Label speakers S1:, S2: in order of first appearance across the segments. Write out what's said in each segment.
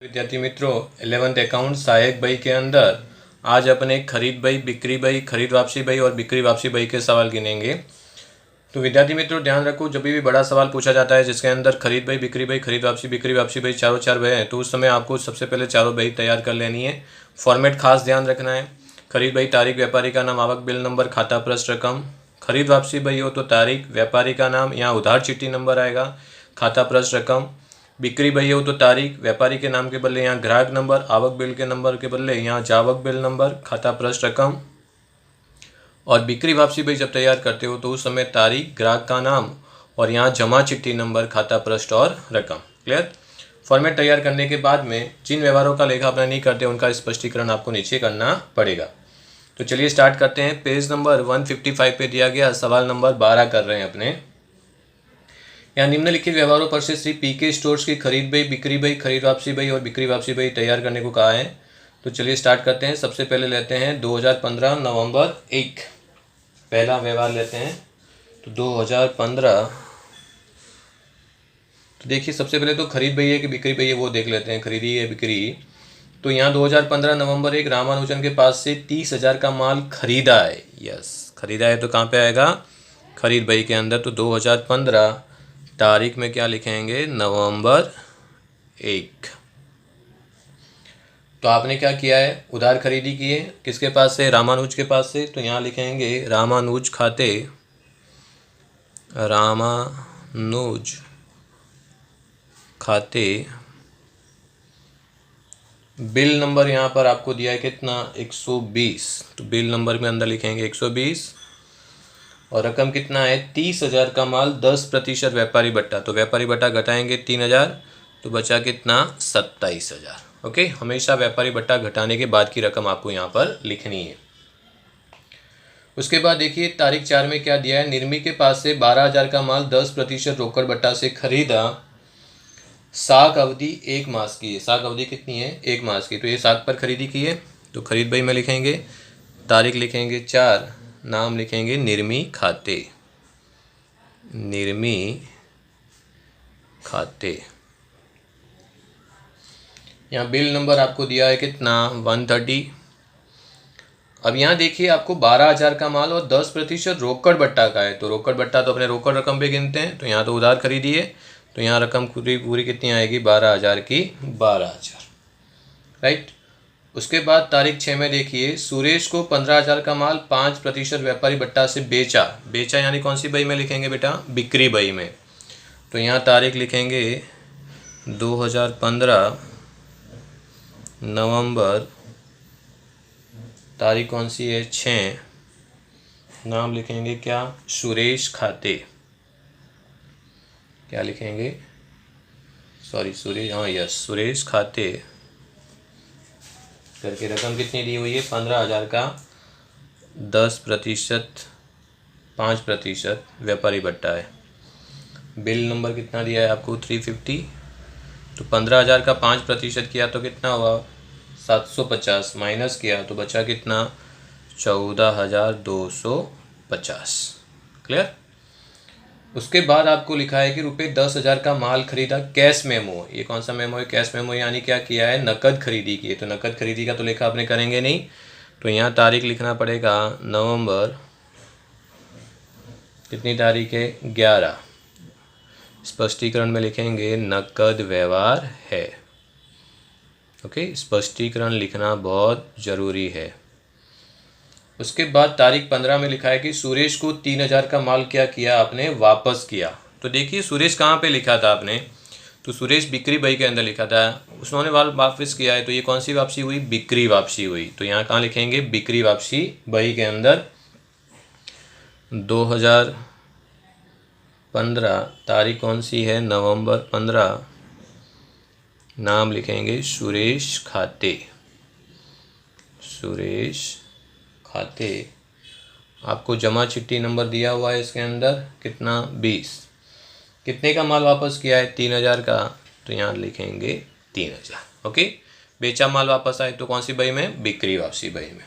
S1: विद्यार्थी मित्रों 11th account सहायक बही के अंदर आज अपने खरीद बही, बिक्री बही, खरीद वापसी बही और बिक्री वापसी बही के सवाल गिनेंगे। तो विद्यार्थी मित्रों ध्यान रखो, जब भी बड़ा सवाल पूछा जाता है जिसके अंदर खरीद बही, बिक्री बही, खरीद वापसी, बिक्री वापसी बही चार बही हैं, तो उस समय आपको सबसे पहले चारों बही तैयार कर लेनी है। फॉर्मेट खास ध्यान रखना है। खरीद बही तारीख, व्यापारी का नाम, आवक बिल नंबर, खाता प्रश्न रकम। खरीद वापसी बही हो तो तारीख, व्यापारी का नाम, यहाँ उधार चिट्ठी नंबर आएगा, खाता प्रश्न रकम। बिक्री बही हो तो तारीख, व्यापारी के नाम के बदले यहाँ ग्राहक नंबर, आवक बिल के नंबर के बदले यहाँ जावक बिल नंबर, खाता प्रश्न रकम। और बिक्री वापसी बही जब तैयार करते हो तो उस समय तारीख, ग्राहक का नाम और यहाँ जमा चिट्ठी नंबर, खाता पृष्ठ और रकम। क्लियर। फॉर्मेट तैयार करने के बाद में जिन व्यवहारों का लेखा अपना नहीं करते उनका स्पष्टीकरण आपको नीचे करना पड़ेगा। तो चलिए स्टार्ट करते हैं। पेज नंबर 155 पे दिया गया सवाल नंबर 12 कर रहे हैं अपने। यहाँ निम्नलिखित व्यवहारों पर से श्री पीके स्टोर्स की खरीद बही, बिक्री बही, खरीद वापसी बही और बिक्री वापसी बही तैयार करने को कहा है। तो चलिए स्टार्ट करते हैं। सबसे पहले लेते हैं 2015 नवंबर 1, पहला व्यवहार लेते हैं। तो 2015, तो देखिए सबसे पहले तो खरीद बही है कि बिक्री बही है वो देख लेते हैं, खरीदी है बिक्री। तो यहाँ 2015 नवंबर 1 रामानुजन के पास से 30,000 का माल खरीदा है। यस, खरीदा है तो कहाँ पे आएगा? खरीद बही के अंदर। तो 2015 तारीख में क्या लिखेंगे? नवंबर 1। तो आपने क्या किया है? उधार खरीदी की है। किसके पास से? रामानुज के पास से। तो यहाँ लिखेंगे रामानुज खाते, रामानुज खाते। बिल नंबर यहाँ पर आपको दिया है कितना? 120। तो बिल नंबर में अंदर लिखेंगे 120 और रकम कितना है? 30,000 का माल 10% व्यापारी बट्टा। तो व्यापारी बट्टा घटाएंगे 3,000 तो बचा कितना? 27,000। ओके, हमेशा व्यापारी बट्टा घटाने के बाद की रकम आपको यहाँ पर लिखनी है। उसके बाद देखिए तारीख 4 में क्या दिया है? निर्मी के पास से 12,000 का माल 10% रोकड़ बट्टा से खरीदा। साख अवधि 1 मास की है। साख अवधि कितनी है? 1 मास की। तो ये साख पर खरीदी की है। तो खरीद बही में लिखेंगे, तारीख लिखेंगे 4, नाम लिखेंगे निर्मी खाते, निर्मी खाते। यहाँ बिल नंबर आपको दिया है कितना? 130। अब यहाँ देखिए आपको 12,000 का माल और 10% रोकड़ बट्टा का है। तो रोकड़ बट्टा तो अपने रोकड़ रकम पे गिनते हैं। तो यहाँ तो उधार खरीदी है, तो यहाँ रकम पूरी कितनी आएगी? 12,000 की 12,000। राइट। उसके बाद तारीख 6 में देखिए सुरेश को 15,000 का माल 5% व्यापारी बट्टा से बेचा। बेचा यानी कौन सी बही में लिखेंगे बेटा? बिक्री बही में। तो यहाँ तारीख लिखेंगे 2015 नवंबर, तारीख कौन सी है? 6, नाम लिखेंगे क्या? सुरेश खाते। क्या लिखेंगे? सॉरी सुरेश, हाँ यस, सुरेश खाते करके रकम कितनी दी हुई है? 15,000 का 10%, 5% व्यापारी बट्टा है। बिल नंबर कितना दिया है आपको? 350। तो 15,000 का 5% किया तो कितना हुआ? 750। माइनस किया तो बचा कितना? 14,250। क्लियर। उसके बाद आपको लिखा है कि रुपये 10,000 का माल खरीदा। कैश मेमो, ये कौन सा मेमो है? कैश मेमो यानी क्या किया है? नकद खरीदी की है। तो नकद खरीदी का तो लेखा आपने करेंगे नहीं। तो यहाँ तारीख लिखना पड़ेगा नवंबर, कितनी तारीख है? 11। स्पष्टीकरण में लिखेंगे नकद व्यवहार है। ओके, स्पष्टीकरण लिखना बहुत ज़रूरी है। उसके बाद तारीख 15 में लिखा है कि सुरेश को 3,000 का माल क्या किया आपने? वापस किया। तो देखिए सुरेश कहाँ पे लिखा था आपने? तो सुरेश बिक्री बही के अंदर लिखा था, उसने माल वापस किया है। तो ये कौन सी वापसी हुई? बिक्री वापसी हुई। तो यहाँ कहाँ लिखेंगे? बिक्री वापसी बही के अंदर। 2015 तारीख कौन सी है? नवंबर 15, नाम लिखेंगे सुरेश खाते, सुरेश खाते। आपको जमा चिट्ठी नंबर दिया हुआ है इसके अंदर कितना? 20। कितने का माल वापस किया है? 3,000 का। तो यहाँ लिखेंगे 3,000। ओके, बेचा माल वापस आए तो कौन सी बही में? बिक्री वापसी बही में।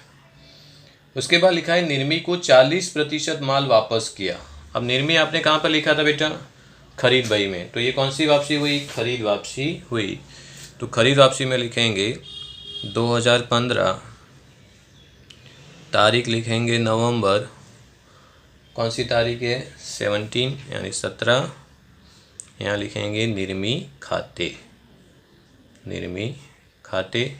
S1: उसके बाद लिखा है निर्मी को 40% माल वापस किया। अब निर्मी आपने कहाँ पर लिखा था बेटा? खरीद बही में। तो ये कौन सी वापसी हुई? खरीद वापसी हुई। तो तो खरीद वापसी में लिखेंगे 2015, तारीख लिखेंगे नवंबर, कौन सी तारीख है 17 यानी 17, यहाँ लिखेंगे निर्मी खाते, निर्मी खाते।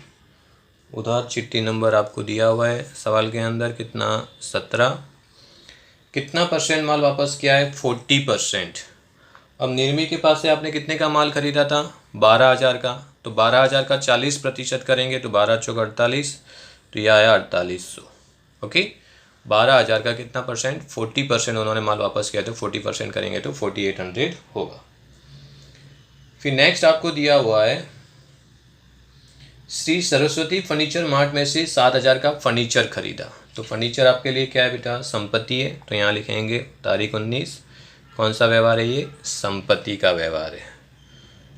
S1: उधार चिट्ठी नंबर आपको दिया हुआ है सवाल के अंदर, कितना 17। कितना परसेंट माल वापस किया है 40%। अब निर्मी के पास से आपने कितने का माल खरीदा था 12,000 का, तो 12,000 का 40% करेंगे तो 12 चौक 48, तो यह आया 4800। ओके, 12,000 का कितना परसेंट 40% उन्होंने माल वापस किया, तो 40% करेंगे तो 4800 होगा। फिर नेक्स्ट आपको दिया हुआ है श्री सरस्वती फर्नीचर मार्ट में से 7,000 का फर्नीचर खरीदा। तो फर्नीचर आपके लिए क्या है बेटा संपत्ति है, तो यहाँ लिखेंगे तारीख 19, कौन सा व्यवहार है ये संपत्ति का व्यवहार है,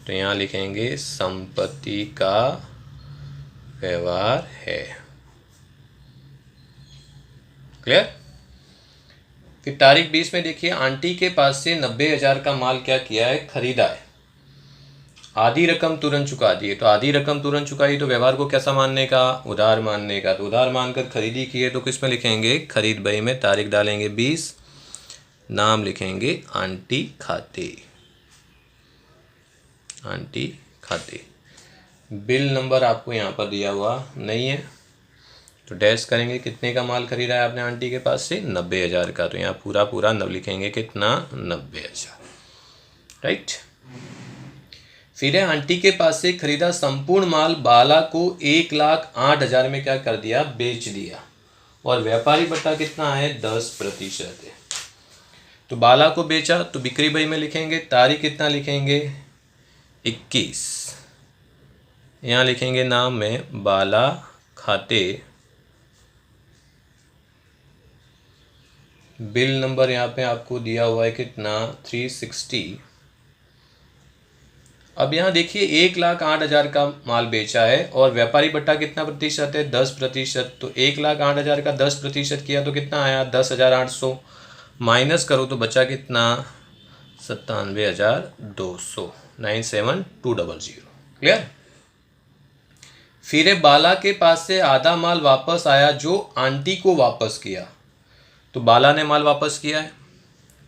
S1: तो यहाँ लिखेंगे संपत्ति का व्यवहार है। क्लियर। फिर तारीख 20 में देखिए आंटी के पास से 90,000 का माल क्या किया है खरीदा है, आधी रकम तुरंत चुका दी है। तो आधी रकम तुरंत चुकाई तो व्यवहार को कैसा मानने का उधार मानने का, तो उधार मानकर खरीदी की है तो किस में लिखेंगे खरीद बही में, तारीख डालेंगे 20, नाम लिखेंगे आंटी खाते, आंटी खाते। बिल नंबर आपको यहाँ पर दिया हुआ नहीं है तो डैश करेंगे, कितने का माल खरीदा है आपने आंटी के पास से 90,000 का, तो यहाँ पूरा पूरा नब लिखेंगे कितना 90,000, राइट। फिर है आंटी के पास से खरीदा संपूर्ण माल बाला को 1,08,000 में क्या कर दिया बेच दिया, और व्यापारी बट्टा कितना है 10% है। तो बाला को बेचा तो बिक्री बही में लिखेंगे, तारीख कितना लिखेंगे 21, यहाँ लिखेंगे नाम में बाला खाते, बिल नंबर यहाँ पे आपको दिया हुआ है कितना 360। अब यहाँ देखिए 1,08,000 का माल बेचा है और व्यापारी बट्टा कितना प्रतिशत है 10%, तो 1,08,000 का 10% किया तो कितना आया 10,800, माइनस करो तो बचा कितना 97,200, 97,200। क्लियर। फिर बाला के पास से आधा माल वापस आया जो आंटी को वापस किया, तो बाला ने माल वापस किया है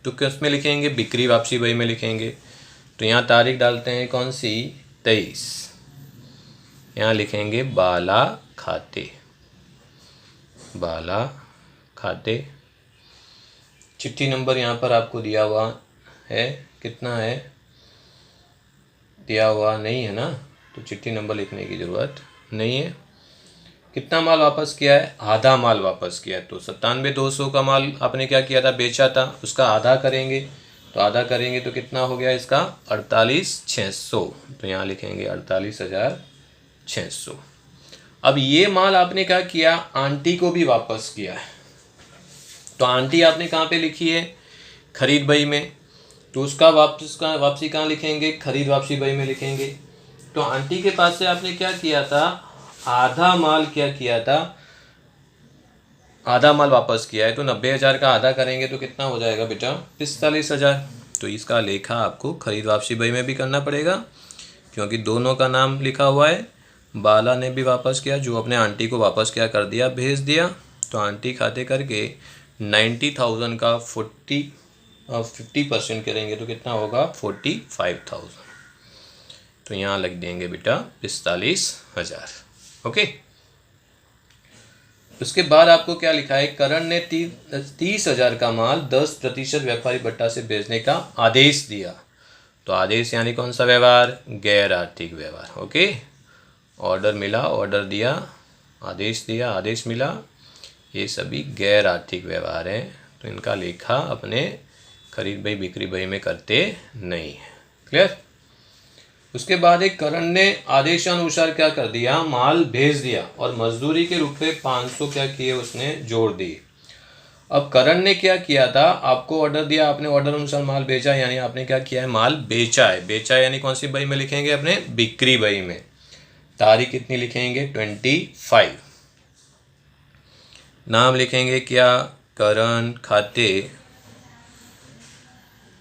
S1: तो किस में लिखेंगे बिक्री वापसी बही में लिखेंगे, तो यहाँ तारीख डालते हैं कौन सी 23, यहाँ लिखेंगे बाला खाते, बाला खाते। चिट्ठी नंबर यहाँ पर आपको दिया हुआ है, कितना है दिया हुआ नहीं है ना, तो चिट्ठी नंबर लिखने की ज़रूरत नहीं है। कितना माल वापस किया है आधा माल वापस किया है, तो 97,200 का माल आपने क्या किया था बेचा था, उसका आधा करेंगे, तो आधा करेंगे तो कितना हो गया इसका 48,600, तो यहाँ लिखेंगे 48,600। अब ये माल आपने क्या किया आंटी को भी वापस किया है, तो आंटी आपने कहाँ पे लिखी है खरीद बही में, तो उसका वापसी कहाँ लिखेंगे खरीद वापसी बही में लिखेंगे। तो आंटी के पास से आपने क्या किया था आधा माल क्या किया था आधा माल वापस किया है, तो 90,000 का आधा करेंगे तो कितना हो जाएगा बेटा 45,000। तो इसका लेखा आपको खरीद वापसी बही में भी करना पड़ेगा क्योंकि दोनों का नाम लिखा हुआ है, बाला ने भी वापस किया जो अपने आंटी को वापस क्या कर दिया भेज दिया, तो आंटी खाते करके 90,000 का 50% करेंगे तो कितना होगा 45,000, तो यहाँ लग देंगे बेटा 45,000। ओके। उसके बाद आपको क्या लिखा है करण ने 30,000 का माल 10% व्यापारी बट्टा से बेचने का आदेश दिया, तो आदेश यानी कौन सा व्यवहार गैर आर्थिक व्यवहार। ओके, ऑर्डर मिला ऑर्डर दिया आदेश मिला, ये सभी गैर आर्थिक व्यवहार हैं, तो इनका लेखा अपने खरीद बही बिक्री बही में करते नहीं है। क्लियर। उसके बाद एक करण ने आदेशानुसार क्या कर दिया माल भेज दिया और मजदूरी के रूप में 500 क्या किए उसने जोड़ दिए। अब करण ने क्या किया था आपको ऑर्डर दिया, आपने ऑर्डर अनुसार माल भेजा, यानी आपने क्या किया है माल बेचा है यानी कौन सी बही में लिखेंगे अपने बिक्री बही में, तारीख कितनी लिखेंगे 25, नाम लिखेंगे क्या करण खाते,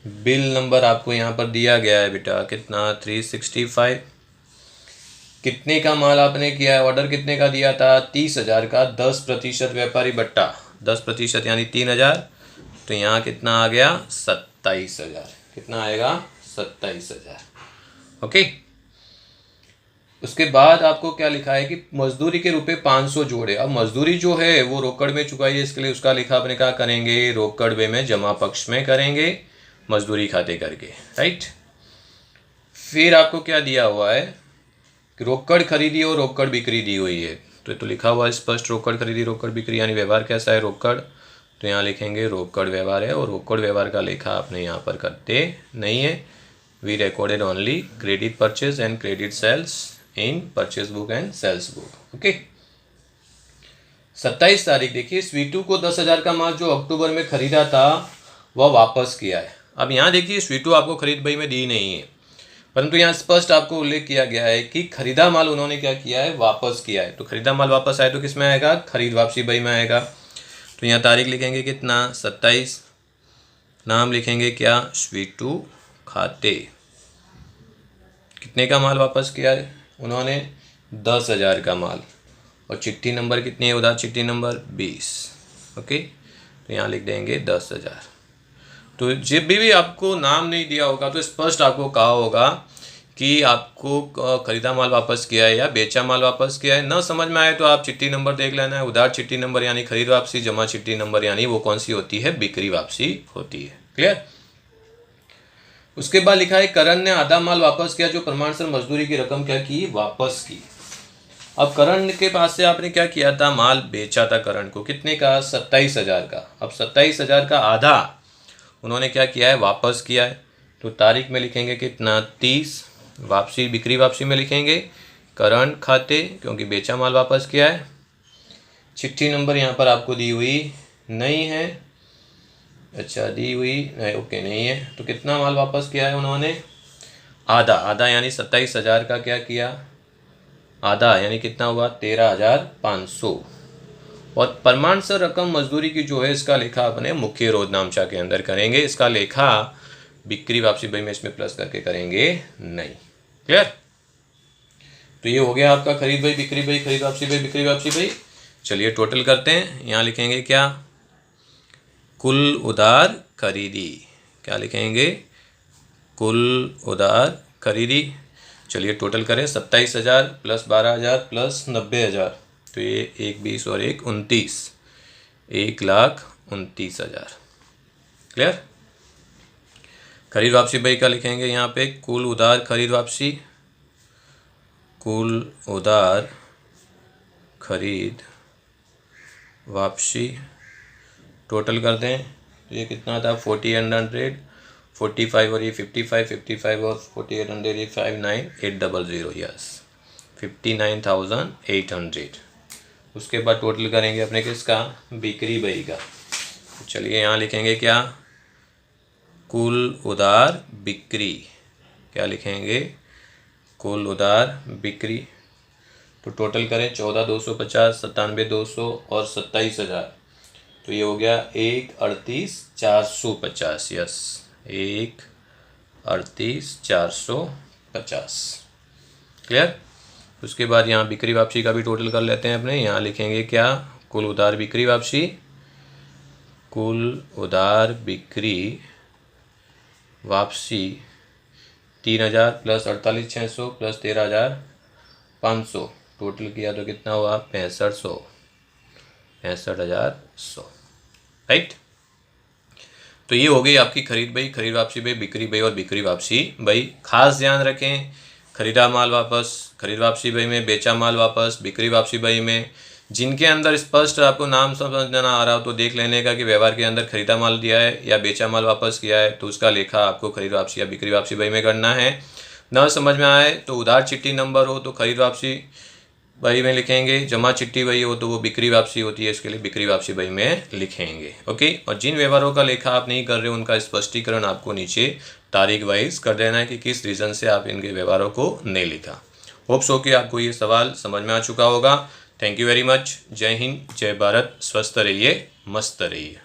S1: बिल नंबर आपको यहाँ पर दिया गया है बेटा कितना 365, कितने का माल आपने किया है, ऑर्डर कितने का दिया था, 30,000 का, 10% व्यापारी बट्टा, 10% यानी 3,000, तो यहाँ कितना आ गया 27,000, कितना आएगा 27,000। ओके, उसके बाद आपको क्या लिखा है कि मजदूरी के रुपए 500 जोड़े। अब मजदूरी जो है वो रोकड़ में चुकाई है, इसके लिए उसका लिखा अपने क्या करेंगे, रोकड़ वे में जमा पक्ष में करेंगे मजदूरी खाते करके, राइट। फिर आपको क्या दिया हुआ है कि रोकड़ खरीदी और रोकड़ बिक्री दी हुई है, तो लिखा हुआ है स्पष्ट रोकड़ खरीदी रोकड़ बिक्री, यानी व्यवहार कैसा है रोकड़, तो यहाँ लिखेंगे रोकड़ व्यवहार है, और रोकड़ व्यवहार का लेखा आपने यहाँ पर करते नहीं है। We recorded only credit purchase and credit sales in purchase book and sales book. Okay, 27 तारीख देखिए, स्वीटू को 10,000 का माल जो अक्टूबर में खरीदा था वह वापस किया है। अब यहाँ देखिए स्वीटू आपको खरीद बही में दी नहीं है, परंतु यहाँ स्पष्ट आपको उल्लेख किया गया है कि खरीदा माल उन्होंने क्या किया है, वापस किया है। तो खरीदा माल वापस आए तो किस में आएगा, खरीद वापसी बही में आएगा। तो यहाँ तारीख लिखेंगे कितना 27, नाम लिखेंगे क्या, स्वीटू खाते। कितने का माल वापस किया है उन्होंने, 10,000 का माल, और चिट्ठी नंबर कितनी है, उधार चिट्ठी नंबर 20। ओके, तो यहाँ लिख देंगे 10,000। तो जब भी आपको नाम नहीं दिया होगा तो स्पष्ट आपको कहा होगा कि आपको खरीदा माल वापस किया है या बेचा माल वापस किया है। न समझ में आए तो आप चिट्ठी नंबर देख लेना है, उधार चिट्ठी नंबर यानी खरीद वापसी, जमा चिट्ठी नंबर यानी वो कौन सी होती है, बिक्री वापसी होती है। क्लियर। उसके बाद लिखा है करण ने आधा माल वापस किया जो प्रमाणसर मजदूरी की रकम क्या की, वापस की। अब करण के पास से आपने क्या किया था, माल बेचा था करण को, कितने का, 27,000 का। अब 27,000 का आधा उन्होंने क्या किया है, वापस किया है। तो तारीख में लिखेंगे कितना, 30, वापसी बिक्री वापसी में लिखेंगे करण खाते, क्योंकि बेचा माल वापस किया है। चिट्ठी नंबर यहाँ पर आपको दी हुई नहीं है, अच्छा दी हुई नहीं, ओके नहीं है। तो कितना माल वापस किया है उन्होंने, आधा, आधा यानी 27,000 का क्या किया, आधा यानी कितना हुआ, 13,500। और प्रमाणसर रकम मजदूरी की जो है इसका लेखा अपने मुख्य रोजनामचा के अंदर करेंगे, इसका लेखा बिक्री वापसी बही में इसमें प्लस करके करेंगे नहीं। क्लियर। तो ये हो गया आपका खरीद बही बिक्री बही, खरीद वापसी बही बिक्री वापसी बही। चलिए टोटल करते हैं, यहाँ लिखेंगे क्या, कुल उधार खरीदी, क्या लिखेंगे, कुल उधार खरीदी। चलिए टोटल करें, 27,000 प्लस 12,000 प्लस 90,000, तो ये 1 20 और 1 29, 1,29,000। क्लियर। खरीद वापसी बही का लिखेंगे यहाँ पे कुल उधार खरीद वापसी, कुल उधार खरीद वापसी। टोटल कर दें तो ये कितना था, 4,800, 45 और ये 55, 55 और 4,800, ये 59,800, यस 59,800। उसके बाद टोटल करेंगे अपने किसका, बिक्री बही का। चलिए यहाँ लिखेंगे क्या, कुल उधार बिक्री, क्या लिखेंगे, कुल उधार बिक्री। तो टोटल करें 14,250, 97,200 और 27,000, तो ये हो गया 1,38,450, यस 1,38,450। क्लियर। उसके बाद यहाँ बिक्री वापसी का भी टोटल कर लेते हैं अपने, यहाँ लिखेंगे क्या, कुल उधार बिक्री वापसी, कुल उधार बिक्री वापसी 3,000 प्लस 48,600 प्लस 13,500, टोटल किया तो कितना हुआ, 65,100, राइट। तो ये हो गई आपकी खरीद बही, खरीद वापसी बही, बिक्री बही और बिक्री वापसी बही। खास ध्यान रखें, खरीदा माल वापस खरीद वापसी बही में, बेचा माल वापस बिक्री वापसी बही में। जिनके अंदर स्पष्ट आपको नाम समझना आ रहा हो तो देख लेने का कि व्यवहार के अंदर खरीदा माल दिया है या बेचा माल वापस किया है, तो उसका लेखा आपको खरीद वापसी या बिक्री वापसी बही में करना है। न समझ में आए तो उधार चिट्ठी नंबर हो तो खरीद वापसी बही में लिखेंगे, जमा चिट्ठी बही हो तो वो बिक्री वापसी होती है, इसके लिए बिक्री वापसी बही में लिखेंगे। ओके। और जिन व्यवहारों का लेखा आप नहीं कर रहे हो उनका स्पष्टीकरण आपको नीचे तारीख वाइज कर देना है कि किस रीज़न से आप इनके व्यवहारों को नहीं लिखा। होप्स हो कि आपको ये सवाल समझ में आ चुका होगा। Thank you very much. जय हिंद, जय भारत, स्वस्थ रहिए, मस्त रहिए।